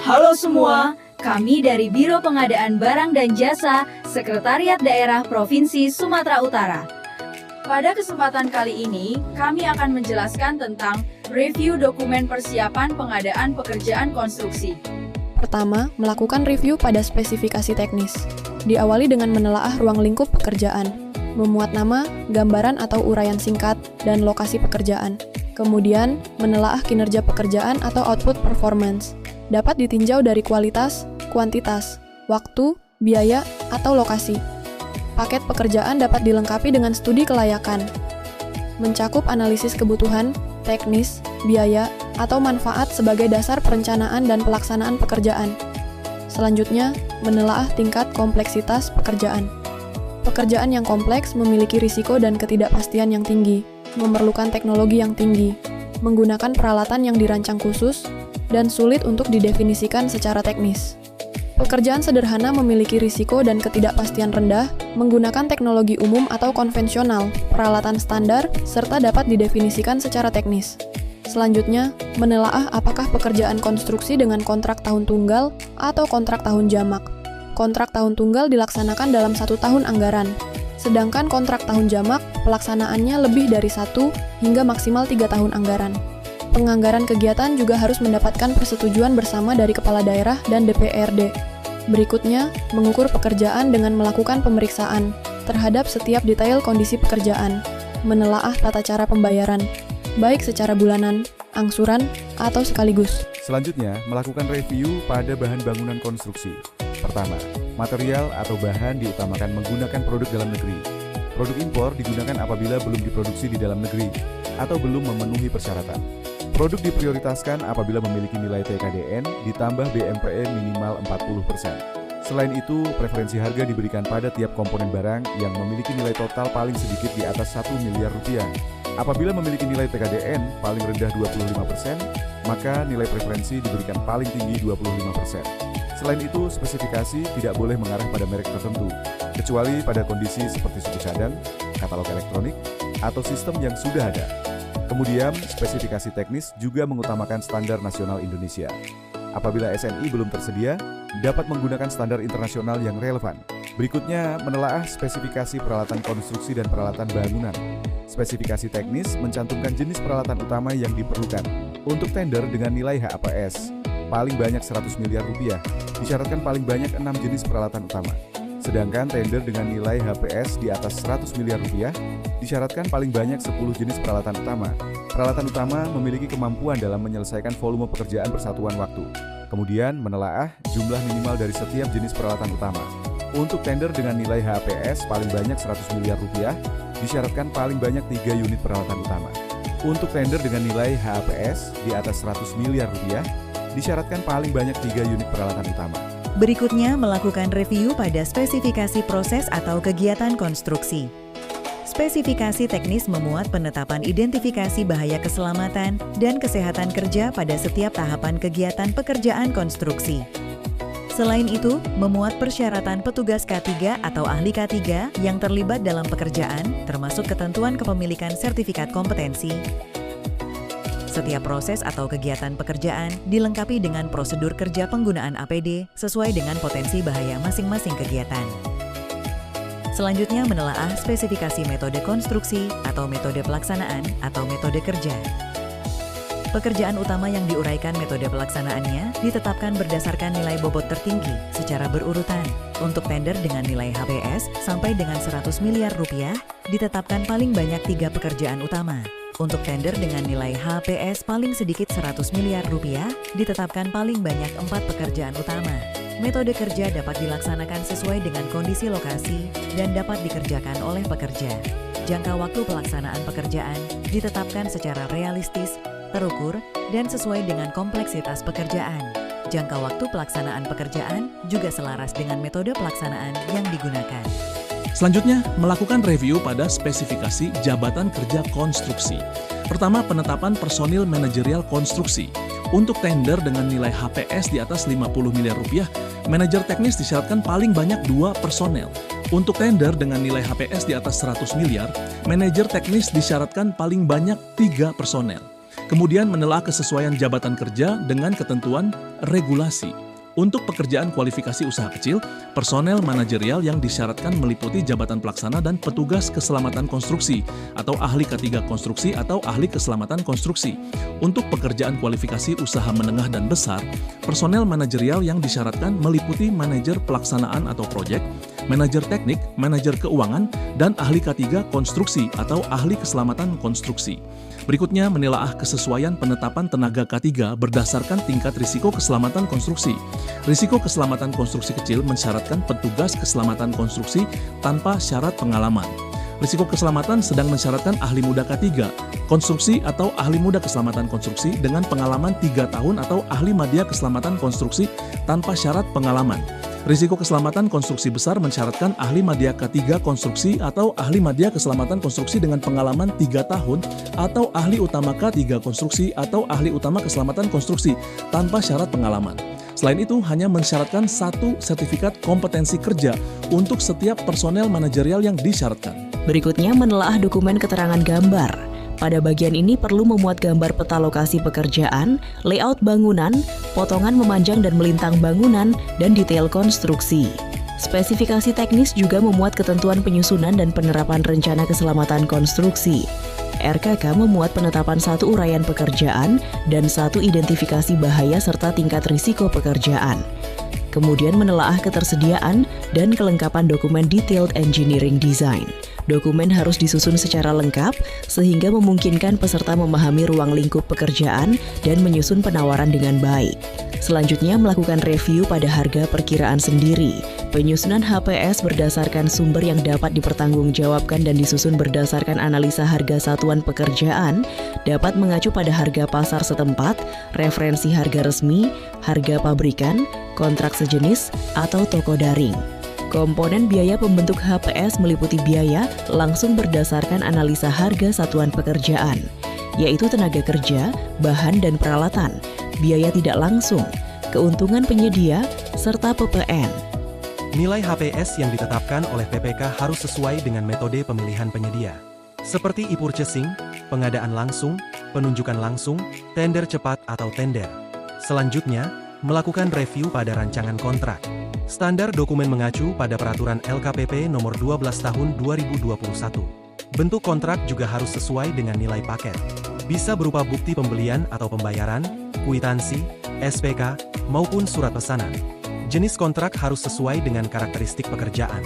Halo semua, kami dari Biro Pengadaan Barang dan Jasa, Sekretariat Daerah Provinsi Sumatera Utara. Pada kesempatan kali ini, kami akan menjelaskan tentang review dokumen persiapan pengadaan pekerjaan konstruksi. Pertama, melakukan review pada spesifikasi teknis. Diawali dengan menelaah ruang lingkup pekerjaan, memuat nama, gambaran atau uraian singkat, dan lokasi pekerjaan. Kemudian, menelaah kinerja pekerjaan atau output performance. Dapat ditinjau dari kualitas, kuantitas, waktu, biaya, atau lokasi. Paket pekerjaan dapat dilengkapi dengan studi kelayakan. Mencakup analisis kebutuhan, teknis, biaya, atau manfaat sebagai dasar perencanaan dan pelaksanaan pekerjaan. Selanjutnya, menelaah tingkat kompleksitas pekerjaan. Pekerjaan yang kompleks memiliki risiko dan ketidakpastian yang tinggi, memerlukan teknologi yang tinggi, menggunakan peralatan yang dirancang khusus, dan sulit untuk didefinisikan secara teknis. Pekerjaan sederhana memiliki risiko dan ketidakpastian rendah, menggunakan teknologi umum atau konvensional, peralatan standar, serta dapat didefinisikan secara teknis. Selanjutnya, menelaah apakah pekerjaan konstruksi dengan kontrak tahun tunggal atau kontrak tahun jamak. Kontrak tahun tunggal dilaksanakan dalam 1 tahun anggaran, sedangkan kontrak tahun jamak pelaksanaannya lebih dari 1 hingga maksimal 3 tahun anggaran. Penganggaran kegiatan juga harus mendapatkan persetujuan bersama dari Kepala Daerah dan DPRD. Berikutnya, mengukur pekerjaan dengan melakukan pemeriksaan terhadap setiap detail kondisi pekerjaan, menelaah tata cara pembayaran, baik secara bulanan, angsuran, atau sekaligus. Selanjutnya, melakukan review pada bahan bangunan konstruksi. Pertama, material atau bahan diutamakan menggunakan produk dalam negeri. Produk impor digunakan apabila belum diproduksi di dalam negeri atau belum memenuhi persyaratan. Produk diprioritaskan apabila memiliki nilai TKDN ditambah BMPE minimal 40%. Selain itu, preferensi harga diberikan pada tiap komponen barang yang memiliki nilai total paling sedikit di atas 1 miliar rupiah. Apabila memiliki nilai TKDN paling rendah 25%, maka nilai preferensi diberikan paling tinggi 25%. Selain itu, spesifikasi tidak boleh mengarah pada merek tertentu, kecuali pada kondisi seperti suku cadang, katalog elektronik, atau sistem yang sudah ada. Kemudian, spesifikasi teknis juga mengutamakan standar nasional Indonesia. Apabila SNI belum tersedia, dapat menggunakan standar internasional yang relevan. Berikutnya, menelaah spesifikasi peralatan konstruksi dan peralatan bangunan. Spesifikasi teknis mencantumkan jenis peralatan utama yang diperlukan. Untuk tender dengan nilai HAPS, paling banyak 100 miliar rupiah, disyaratkan paling banyak 6 jenis peralatan utama. Sedangkan tender dengan nilai HPS di atas 100 miliar rupiah, disyaratkan paling banyak 10 jenis peralatan utama. Peralatan utama memiliki kemampuan dalam menyelesaikan volume pekerjaan bersatuan waktu. Kemudian menelaah jumlah minimal dari setiap jenis peralatan utama. Untuk tender dengan nilai HPS paling banyak 100 miliar rupiah, disyaratkan paling banyak 3 unit peralatan utama. Untuk tender dengan nilai HPS di atas 100 miliar rupiah, disyaratkan paling banyak 3 unit peralatan utama. Berikutnya, melakukan review pada spesifikasi proses atau kegiatan konstruksi. Spesifikasi teknis memuat penetapan identifikasi bahaya keselamatan dan kesehatan kerja pada setiap tahapan kegiatan pekerjaan konstruksi. Selain itu, memuat persyaratan petugas K3 atau ahli K3 yang terlibat dalam pekerjaan, termasuk ketentuan kepemilikan sertifikat kompetensi. Setiap proses atau kegiatan pekerjaan dilengkapi dengan prosedur kerja penggunaan APD sesuai dengan potensi bahaya masing-masing kegiatan. Selanjutnya, menelaah spesifikasi metode konstruksi atau metode pelaksanaan atau metode kerja. Pekerjaan utama yang diuraikan metode pelaksanaannya ditetapkan berdasarkan nilai bobot tertinggi secara berurutan. Untuk tender dengan nilai HPS sampai dengan 100 miliar rupiah, ditetapkan paling banyak 3 pekerjaan utama. Untuk tender dengan nilai HPS paling sedikit 100 miliar rupiah, ditetapkan paling banyak 4 pekerjaan utama. Metode kerja dapat dilaksanakan sesuai dengan kondisi lokasi dan dapat dikerjakan oleh pekerja. Jangka waktu pelaksanaan pekerjaan ditetapkan secara realistis, terukur, dan sesuai dengan kompleksitas pekerjaan. Jangka waktu pelaksanaan pekerjaan juga selaras dengan metode pelaksanaan yang digunakan. Selanjutnya, melakukan review pada spesifikasi jabatan kerja konstruksi. Pertama, penetapan personil manajerial konstruksi. Untuk tender dengan nilai HPS di atas 50 miliar rupiah, manajer teknis disyaratkan paling banyak 2 personel. Untuk tender dengan nilai HPS di atas 100 miliar, manajer teknis disyaratkan paling banyak 3 personel. Kemudian menelaah kesesuaian jabatan kerja dengan ketentuan regulasi. Untuk pekerjaan kualifikasi usaha kecil, personel manajerial yang disyaratkan meliputi jabatan pelaksana dan petugas keselamatan konstruksi atau ahli K3 konstruksi atau ahli keselamatan konstruksi. Untuk pekerjaan kualifikasi usaha menengah dan besar, personel manajerial yang disyaratkan meliputi manajer pelaksanaan atau proyek, manajer teknik, manajer keuangan, dan ahli K3 konstruksi atau ahli keselamatan konstruksi. Berikutnya menelaah kesesuaian penetapan tenaga K3 berdasarkan tingkat risiko keselamatan konstruksi. Risiko keselamatan konstruksi kecil mensyaratkan petugas keselamatan konstruksi tanpa syarat pengalaman. Risiko keselamatan sedang mensyaratkan ahli muda K3 konstruksi atau ahli muda keselamatan konstruksi dengan pengalaman 3 tahun atau ahli madya keselamatan konstruksi tanpa syarat pengalaman. Risiko keselamatan konstruksi besar mensyaratkan ahli madya K3 konstruksi atau ahli madya keselamatan konstruksi dengan pengalaman 3 tahun atau ahli utama K3 konstruksi atau ahli utama keselamatan konstruksi tanpa syarat pengalaman. Selain itu, hanya mensyaratkan 1 sertifikat kompetensi kerja untuk setiap personel manajerial yang disyaratkan. Berikutnya menelaah dokumen keterangan gambar. Pada bagian ini perlu memuat gambar peta lokasi pekerjaan, layout bangunan, potongan memanjang dan melintang bangunan, dan detail konstruksi. Spesifikasi teknis juga memuat ketentuan penyusunan dan penerapan rencana keselamatan konstruksi. RKK memuat penetapan 1 uraian pekerjaan dan 1 identifikasi bahaya serta tingkat risiko pekerjaan. Kemudian menelaah ketersediaan dan kelengkapan dokumen Detailed Engineering Design. Dokumen harus disusun secara lengkap sehingga memungkinkan peserta memahami ruang lingkup pekerjaan dan menyusun penawaran dengan baik. Selanjutnya melakukan review pada harga perkiraan sendiri. Penyusunan HPS berdasarkan sumber yang dapat dipertanggungjawabkan dan disusun berdasarkan analisa harga satuan pekerjaan dapat mengacu pada harga pasar setempat, referensi harga resmi, harga pabrikan, kontrak sejenis, atau toko daring. Komponen biaya pembentuk HPS meliputi biaya langsung berdasarkan analisa harga satuan pekerjaan, yaitu tenaga kerja, bahan dan peralatan, biaya tidak langsung, keuntungan penyedia, serta PPN. Nilai HPS yang ditetapkan oleh PPK harus sesuai dengan metode pemilihan penyedia, seperti e-purchasing, pengadaan langsung, penunjukan langsung, tender cepat atau tender. Selanjutnya, melakukan review pada rancangan kontrak. Standar dokumen mengacu pada Peraturan LKPP Nomor 12 Tahun 2021. Bentuk kontrak juga harus sesuai dengan nilai paket. Bisa berupa bukti pembelian atau pembayaran, kwitansi, SPK, maupun surat pesanan. Jenis kontrak harus sesuai dengan karakteristik pekerjaan.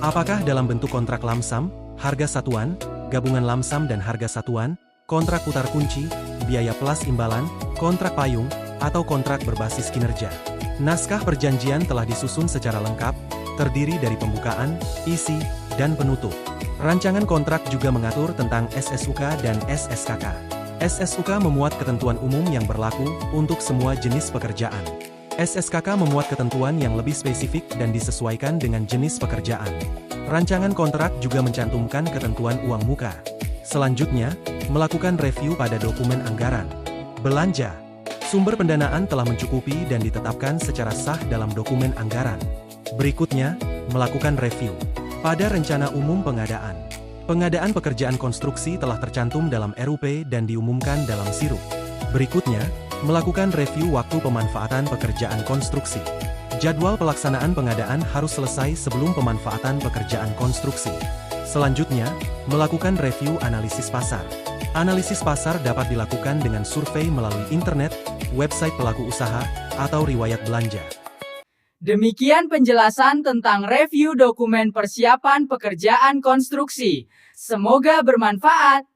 Apakah dalam bentuk kontrak lamsam, harga satuan, gabungan lamsam dan harga satuan, kontrak putar kunci, biaya plus imbalan, kontrak payung, atau kontrak berbasis kinerja. Naskah perjanjian telah disusun secara lengkap, terdiri dari pembukaan, isi, dan penutup. Rancangan kontrak juga mengatur tentang SSUK dan SSKK. SSUK memuat ketentuan umum yang berlaku untuk semua jenis pekerjaan. SSKK memuat ketentuan yang lebih spesifik dan disesuaikan dengan jenis pekerjaan. Rancangan kontrak juga mencantumkan ketentuan uang muka. Selanjutnya, melakukan review pada dokumen anggaran. Belanja. Sumber pendanaan telah mencukupi dan ditetapkan secara sah dalam dokumen anggaran. Berikutnya, melakukan review pada rencana umum pengadaan. Pengadaan pekerjaan konstruksi telah tercantum dalam RUP dan diumumkan dalam SIRUP. Berikutnya, melakukan review waktu pemanfaatan pekerjaan konstruksi. Jadwal pelaksanaan pengadaan harus selesai sebelum pemanfaatan pekerjaan konstruksi. Selanjutnya, melakukan review analisis pasar. Analisis pasar dapat dilakukan dengan survei melalui internet, website pelaku usaha, atau riwayat belanja. Demikian penjelasan tentang review dokumen persiapan pekerjaan konstruksi. Semoga bermanfaat.